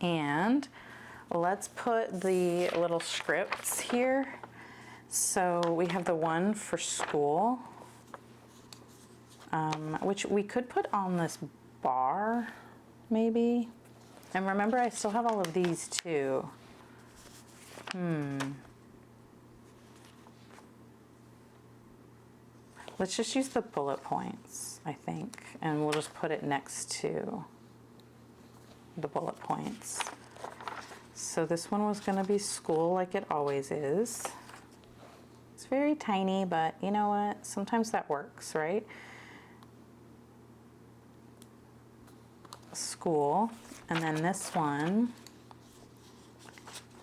Speaker 1: And let's put the little scripts here. So we have the one for school, which we could put on this bar, maybe. And remember, I still have all of these too. Let's just use the bullet points, I think, and we'll just put it next to the bullet points. So this one was going to be school, like it always is. It's very tiny, but you know what? Sometimes that works, right? School. And then this one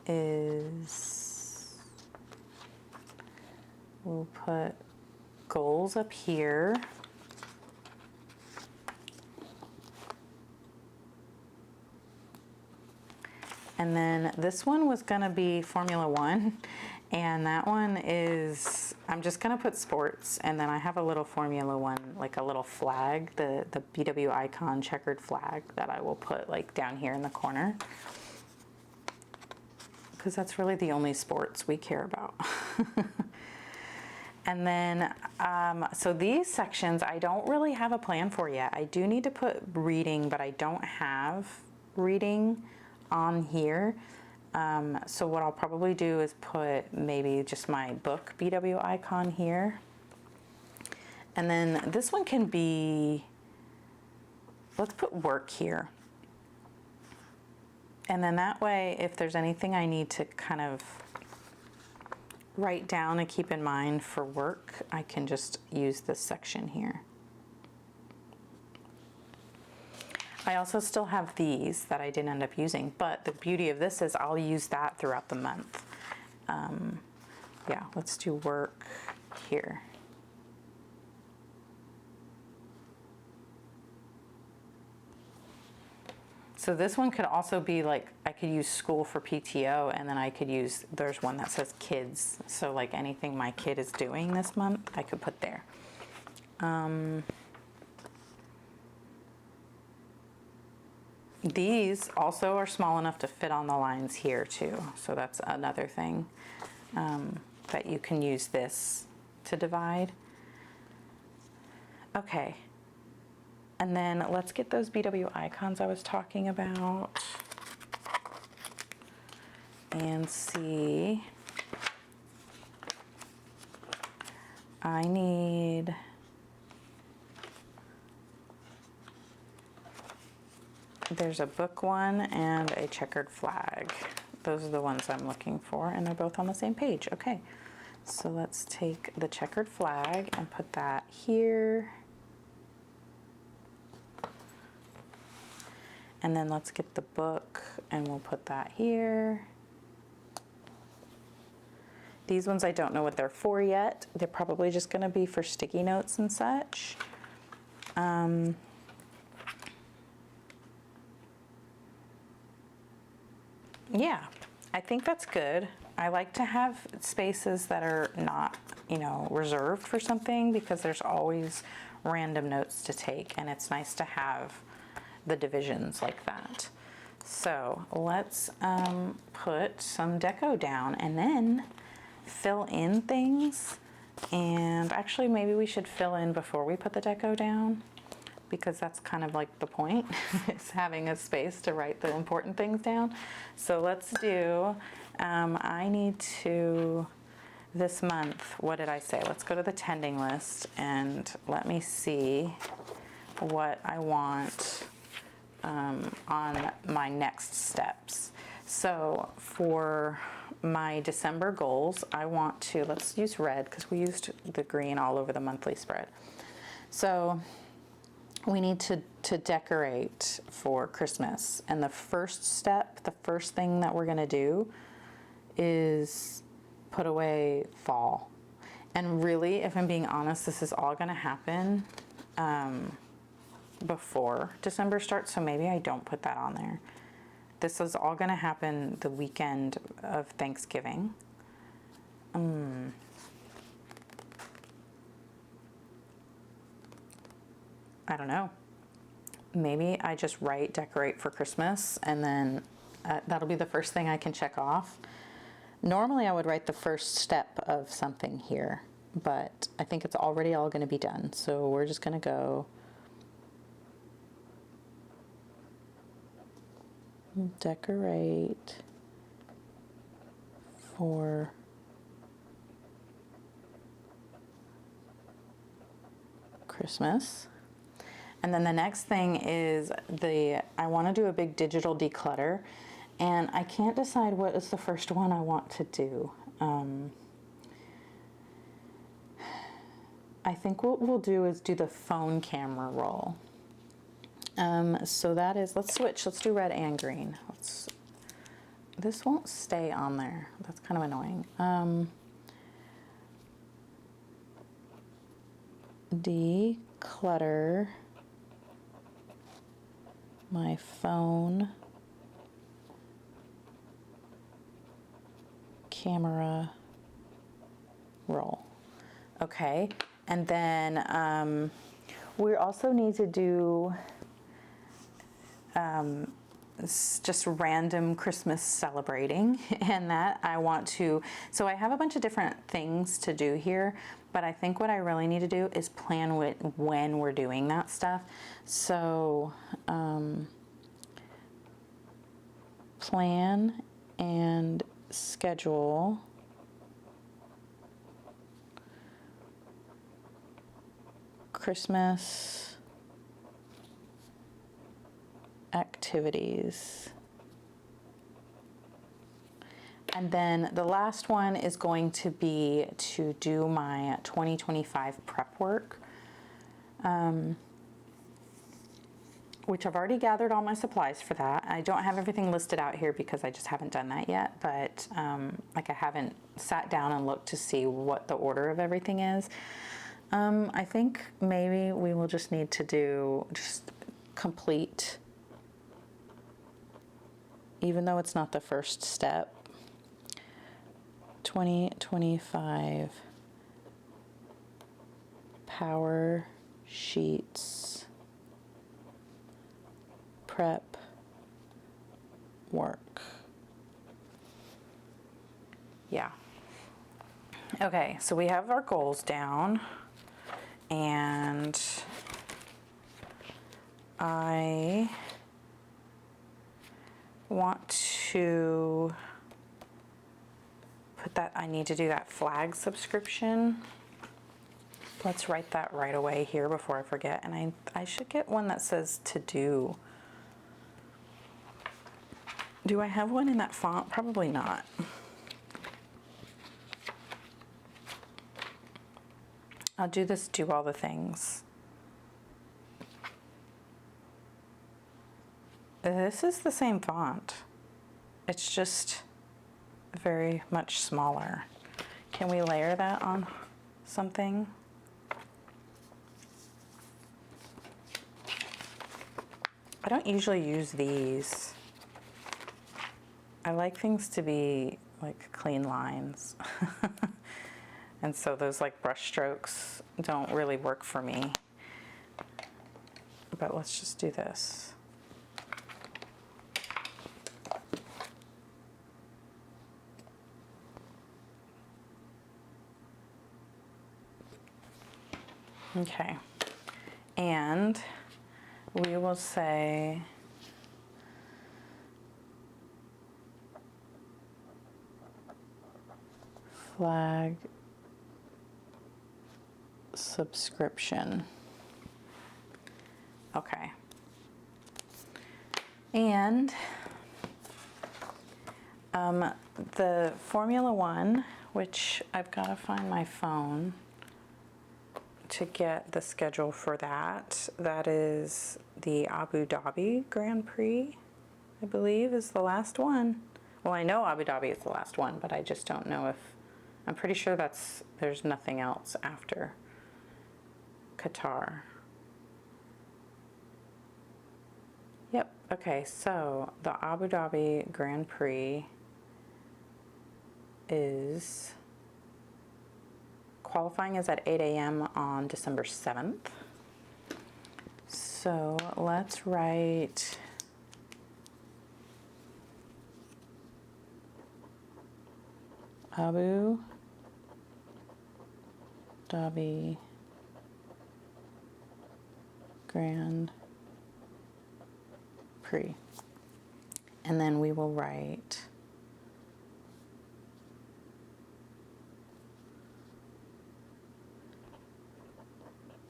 Speaker 1: is, we'll put goals up here. And then this one was gonna be Formula One, and that one is, I'm just gonna put sports, and then I have a little Formula One, like a little flag, the BW icon checkered flag that I will put like down here in the corner. because that's really the only sports we care about. And then, so these sections I don't really have a plan for yet. I do need to put reading, but I don't have reading on here. So what I'll probably do is put maybe just my book BW icon here. And then this one can be, let's put work here. And then that way, if there's anything I need to kind of write down and keep in mind for work, I can just use this section here. I also still have these that I didn't end up using, but the beauty of this is I'll use that throughout the month. Yeah, let's do work here. So this one could also be like, I could use school for PTO, and then I could use, there's one that says kids. So like anything my kid is doing this month, I could put there. These also are small enough to fit on the lines here too. So that's another thing, that you can use this to divide. Okay. And then let's get those BW icons I was talking about and see. I need, there's a book one and a checkered flag. Those are the ones I'm looking for, and they're both on the same page. Okay, so let's take the checkered flag and put that here. And then let's get the book and we'll put that here. These ones I don't know what they're for yet. They're probably just gonna be for sticky notes and such. Yeah, I think that's good. I like to have spaces that are not, you know, reserved for something, because there's always random notes to take, and it's nice to have the divisions like that. So let's put some deco down and then fill in things. And actually maybe we should fill in before we put the deco down, because that's kind of like the point, is having a space to write the important things down. So let's do, I need to, this month, what did I say? Let's go to the tending list and let me see what I want on my next steps. So for my December goals, I want to, let's use red because we used the green all over the monthly spread. So we need to decorate for Christmas. And the first step, the first thing that we're gonna do is put away fall. And really, if I'm being honest, this is all gonna happen before December starts, so maybe I don't put that on there. This is all gonna happen the weekend of Thanksgiving. I don't know. Maybe I just write decorate for Christmas, and then that'll be the first thing I can check off. Normally I would write the first step of something here, but I think it's already all gonna be done. So we're just gonna go decorate for Christmas. And then the next thing is I want to do a big digital declutter, and I can't decide what is the first one I want to do. I think what we'll do is do the phone camera roll. So that is, let's switch, let's do red and green. This won't stay on there. That's kind of annoying. Declutter my phone camera roll. Okay, and then we also need to do just random Christmas celebrating, and that I want to, so I have a bunch of different things to do here, but I think what I really need to do is plan with when we're doing that stuff. So plan and schedule Christmas activities. And then the last one is going to be to do my 2025 prep work, which I've already gathered all my supplies for that. I don't have everything listed out here because I just haven't done that yet, but like I haven't sat down and looked to see what the order of everything is. I think maybe we will just need to do just complete, even though it's not the first step, 2025 power sheets prep work. Yeah. Okay, so we have our goals down, and I want to put that, I need to do that flag subscription. Let's write that right away here before I forget. And I should get one that says to do. Do I have one in that font? Probably not. I'll do this, do all the things. This is the same font. It's just very much smaller. Can we layer that on something? I don't usually use these. I like things to be like clean lines. And so those like brush strokes don't really work for me. But let's just do this. Okay, and we will say flag subscription. Okay, and the Formula One, which I've got to find my phone to get the schedule for that. That is the Abu Dhabi Grand Prix, I believe, is the last one. Well, I know Abu Dhabi is the last one, but I just don't know if, I'm pretty sure there's nothing else after Qatar. Yep, okay, so the Abu Dhabi Grand Prix is, qualifying is at 8 a.m. on December 7th. So let's write Abu Dhabi Grand Prix. And then we will write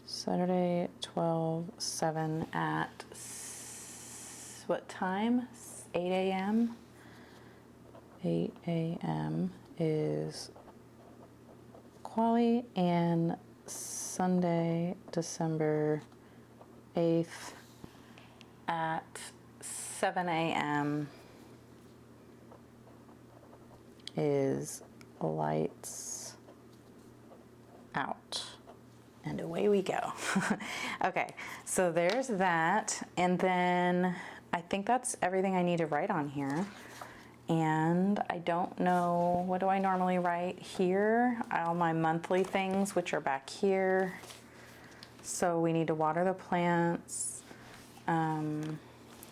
Speaker 1: Saturday, 12/7 at what time? 8 a.m. 8 a.m. is quali, and Sunday, December 8th at 7 a.m. is lights out. And away we go. Okay, so there's that. And then I think that's everything I need to write on here. And I don't know, what do I normally write here? All my monthly things, which are back here. So we need to water the plants.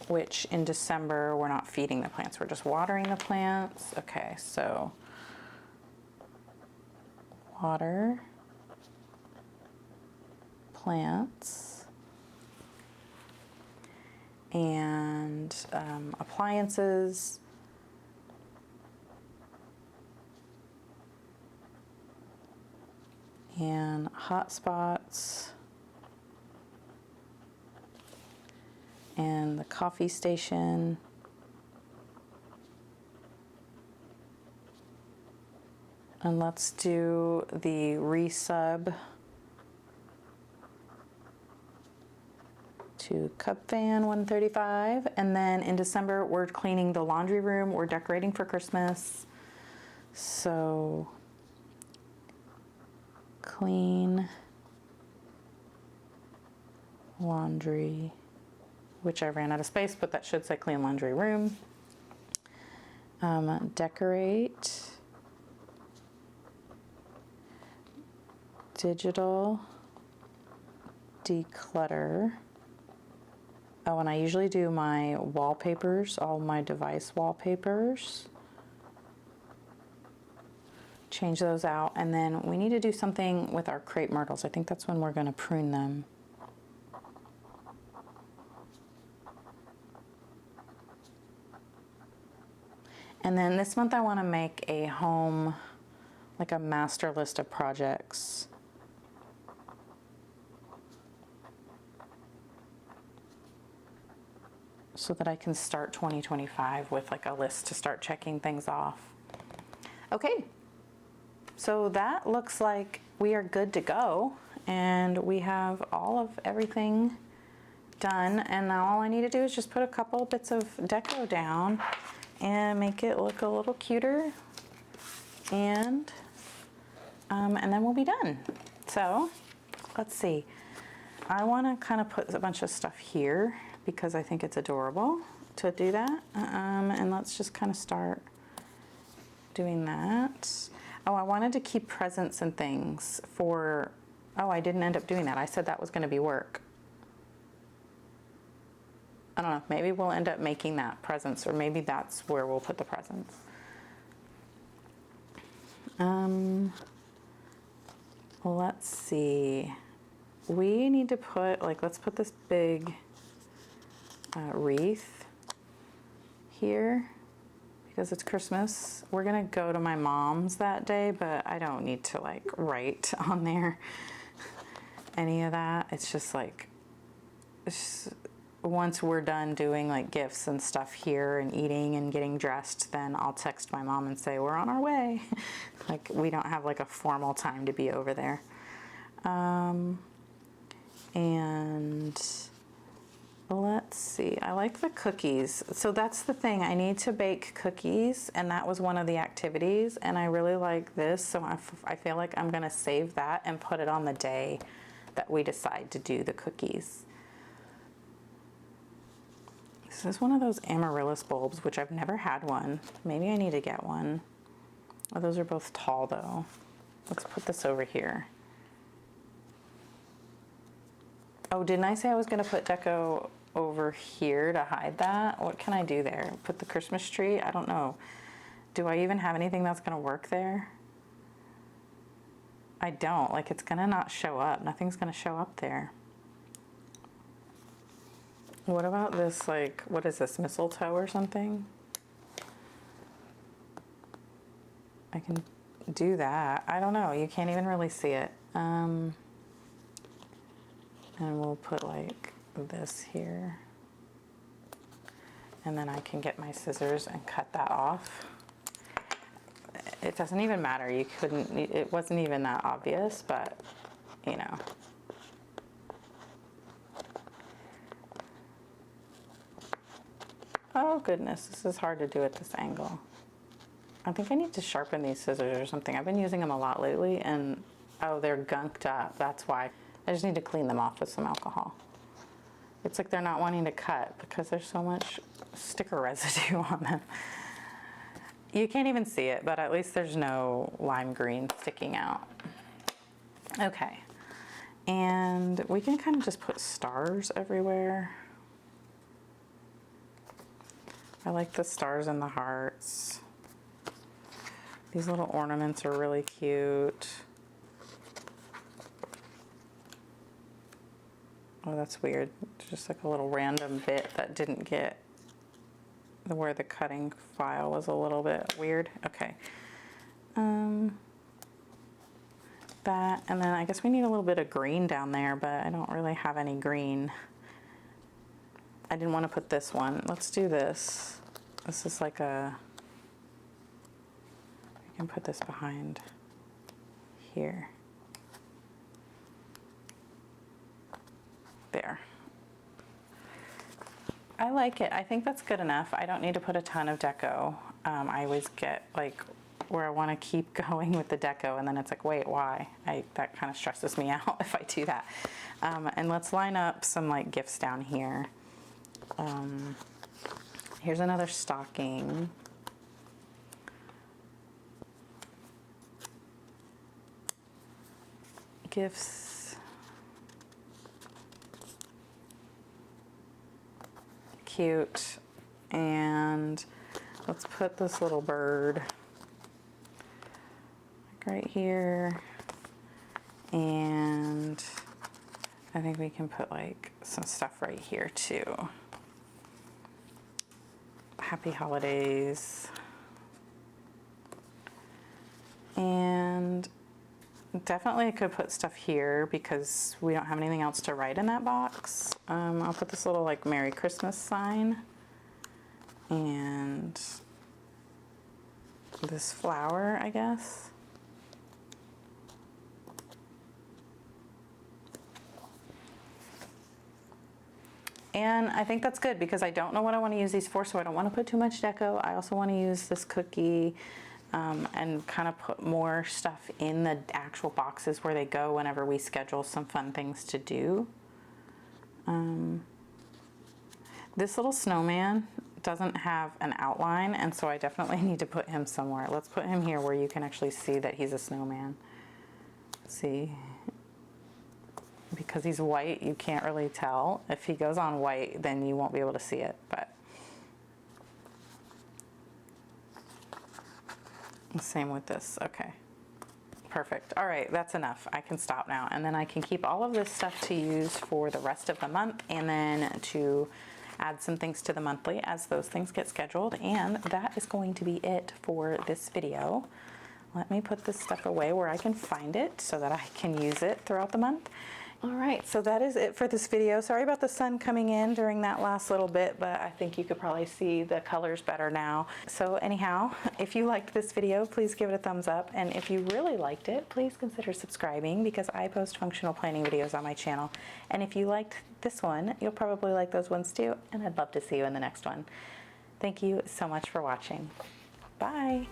Speaker 1: which in December we're not feeding the plants, we're just watering the plants. Okay, so water plants and appliances. And hot spots and the coffee station and let's do the resub to cup fan 135. And then in December we're cleaning the laundry room, we're decorating for Christmas, so clean laundry, which I ran out of space, but that should say clean laundry room. Decorate, digital declutter. Oh, and I usually do my wallpapers, all my device wallpapers. Change those out, and then we need to do something with our crepe myrtles. I think that's when we're going to prune them. And then this month I want to make a home, like a master list of projects. So that I can start 2025 with like a list to start checking things off. Okay. So that looks like we are good to go, and we have all of everything done, and now all I need to do is just put a couple bits of deco down and make it look a little cuter, and then we'll be done. So let's see, I want to kind of put a bunch of stuff here because I think it's adorable to do that, and let's just kind of start doing that. Oh, I wanted to keep presents and things for, oh, I didn't end up doing that. I said that was going to be work. I don't know, maybe we'll end up making that presents, or maybe that's where we'll put the presents. Let's see. We need to put, like, let's put this big wreath here. Because it's Christmas. We're gonna go to my mom's that day, but I don't need to like write on there any of that. It's just like, once we're done doing like gifts and stuff here and eating and getting dressed, then I'll text my mom and say we're on our way. Like, we don't have like a formal time to be over there. And let's see, I like the cookies. So that's the thing, I need to bake cookies, and that was one of the activities, and I really like this, so I feel like I'm gonna save that and put it on the day that we decide to do the cookies. This is one of those amaryllis bulbs, which I've never had one. Maybe I need to get one. Oh, those are both tall though. Let's put this over here. Oh, didn't I say I was gonna put deco over here to hide that? What can I do there? Put the Christmas tree? I don't know. Do I even have anything that's gonna work there? I don't. Like, it's gonna not show up. Nothing's gonna show up there. What about this, like, what is this, mistletoe or something? I can do that. I don't know. You can't even really see it. And we'll put like this here, and then I can get my scissors and cut that off. It doesn't even matter, you couldn't, it wasn't even that obvious, but you know. Oh goodness, this is hard to do at this angle. I think I need to sharpen these scissors or something. I've been using them a lot lately, and oh, they're gunked up, that's why. I just need to clean them off with some alcohol. It's like they're not wanting to cut because there's so much sticker residue on them. You can't even see it, but at least there's no lime green sticking out. Okay, and we can kind of just put stars everywhere.
Speaker 2: I like the stars and the hearts. These little ornaments are really cute. Oh, that's weird. It's just like a little random bit that didn't get where the cutting file was a little bit weird. Okay. That, and then I guess we need a little bit of green down there, but I don't really have any green. I didn't want to put this one. Let's do this. This is like a, I can put this behind here. There. I like it. I think that's good enough. I don't need to put a ton of deco. I always get like where I want to keep going with the deco, and then it's like, wait, why? That kind of stresses me out if I do that. And let's line up some like gifts down here. Here's another stocking. Gifts. Cute. And let's put this little bird right here, and I think we can put like some stuff right here too. Happy holidays. And definitely I could put stuff here because we don't have anything else to write in that box. I'll put this little like Merry Christmas sign and this flower, I guess. And I think that's good because I don't know what I want to use these for, so I don't want to put too much deco. I also want to use this cookie and kind of put more stuff in the actual boxes where they go whenever we schedule some fun things to do. This little snowman doesn't have an outline, and so I definitely need to put him somewhere. Let's put him here where you can actually see that he's a snowman. See? Because he's white, you can't really tell. If he goes on white, then you won't be able to see it, but same with this. Okay, perfect. All right, that's enough. I can stop now, and then I can keep all of this stuff to use for the rest of the month, and then to add some things to the monthly as those things get scheduled. And that is going to be it for this video. Let me put this stuff away where I can find it so that I can use it throughout the month. All right, so that is it for this video. Sorry about the sun coming in during that last little bit, but I think you could probably see the colors better now. So anyhow, if you liked this video, please give it a thumbs up. And if you really liked it, please consider subscribing because I post functional planning videos on my channel. And if you liked this one, you'll probably like those ones too. And I'd love to see you in the next one. Thank you so much for watching. Bye.